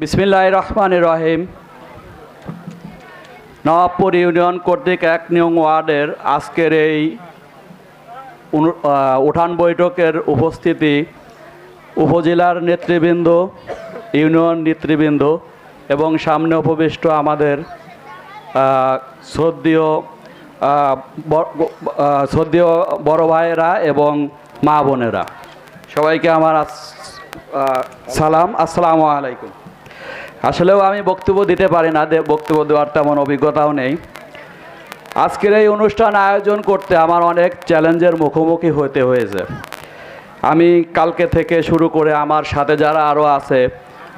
বিসমিল্লাহির রহমানির রহিম। নবাবপুর ইউনিয়ন কর্তৃক ১ নং ওয়ার্ডের আজকের এই উঠান বৈঠকের উপস্থিতি উপজেলার নেতৃবৃন্দ, ইউনিয়ন নেতৃবৃন্দ এবং সামনে উপবিষ্ট আমাদের শ্রদ্ধেয় বড় ভাইয়েরা এবং মা বোনেরা, সবাইকে আমার সালাম, আসসালামু আলাইকুম। আসলেও আমি বক্তব্য দিতে পারি না, বক্তব্য দেওয়ার তেমন অভিজ্ঞতাও নেই। আজকের এই অনুষ্ঠান আয়োজন করতে আমার অনেক চ্যালেঞ্জের মুখোমুখি হতে হয়েছে। আমি কালকে থেকে শুরু করে আমার সাথে যারা আরও আছে,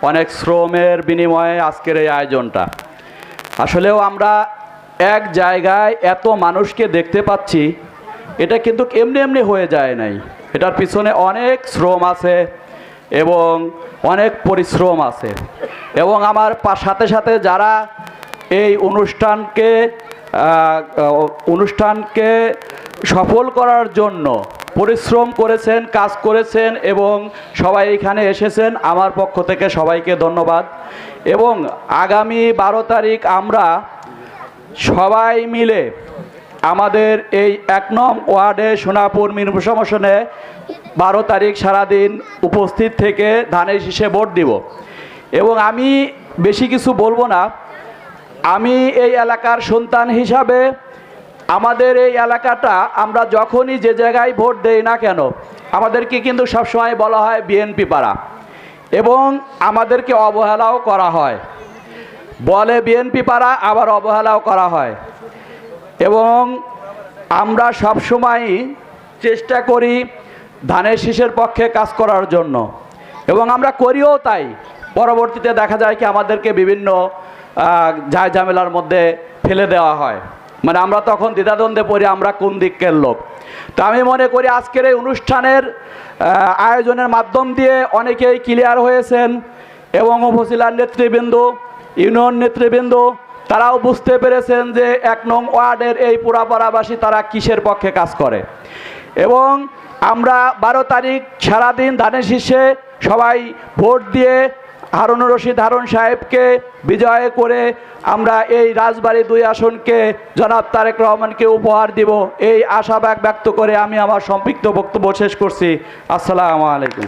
অনেক শ্রমের বিনিময়ে আজকের এই আয়োজনটা। আসলেও আমরা এক জায়গায় এত মানুষকে দেখতে পাচ্ছি, এটা কিন্তু এমনি এমনি হয়ে যায় নাই। এটার পিছনে অনেক শ্রম আছে এবং অনেক পরিশ্রম আছে। এবং আমার সাথে সাথে যারা এই অনুষ্ঠানকে সফল করার জন্য পরিশ্রম করেছেন, কাজ করেছেন এবং সবাই এখানে এসেছেন, আমার পক্ষ থেকে সবাইকে ধন্যবাদ। এবং আগামী 12 তারিখ আমরা সবাই মিলে আমাদের এই 1 নং ওয়ার্ডে সোনাপুর মিরপুর সমসনে 12 তারিখ সারাদিন উপস্থিত থেকে ধানের শীষে ভোট দিব। এবং আমি বেশি কিছু বলবো না। আমি এই এলাকার সন্তান হিসাবে আমাদের এই এলাকাটা আমরা যখনই যে জায়গায় ভোট দেই না কেন, আমাদেরকে কিন্তু সবসময় বলা হয় বিএনপি পাড়া, এবং আমাদেরকে অবহেলাও করা হয়। বলে বিএনপি পাড়া, আবার অবহেলাও করা হয়। এবং আমরা সবসময়ই চেষ্টা করি ধানের শীষের পক্ষে কাজ করার জন্য, এবং আমরা করিও তাই। পরবর্তীতে দেখা যায় কি আমাদেরকে বিভিন্ন ঝামেলার মধ্যে ফেলে দেওয়া হয়, মানে আমরা তখন দ্বিধাদ্বন্দ্বে পড়ি আমরা কোন দিকের লোক। তো আমি মনে করি আজকের এই অনুষ্ঠানের আয়োজনের মাধ্যম দিয়ে অনেকেই ক্লিয়ার হয়েছেন, এবং উপজেলার নেতৃবৃন্দ, ইউনিয়ন নেতৃবৃন্দ তারাও বুঝতে পেরেছেন যে 1 নং ওয়ার্ডের এই পুরাপাড়াবাসী তারা কিসের পক্ষে কাজ করে। এবং আমরা 12 তারিখ সারাদিন ধানের শীষে সবাই ভোট দিয়ে হারুনুর রশিদ হারুন সাহেবকে বিজয় করে আমরা এই রাজবাড়ী 2 আসনকে জনাব তারেক রহমানকে উপহার দিব, এই আশাবাদ ব্যক্ত করে আমি আমার সংক্ষিপ্ত বক্তব্য শেষ করছি। আসসালামু আলাইকুম।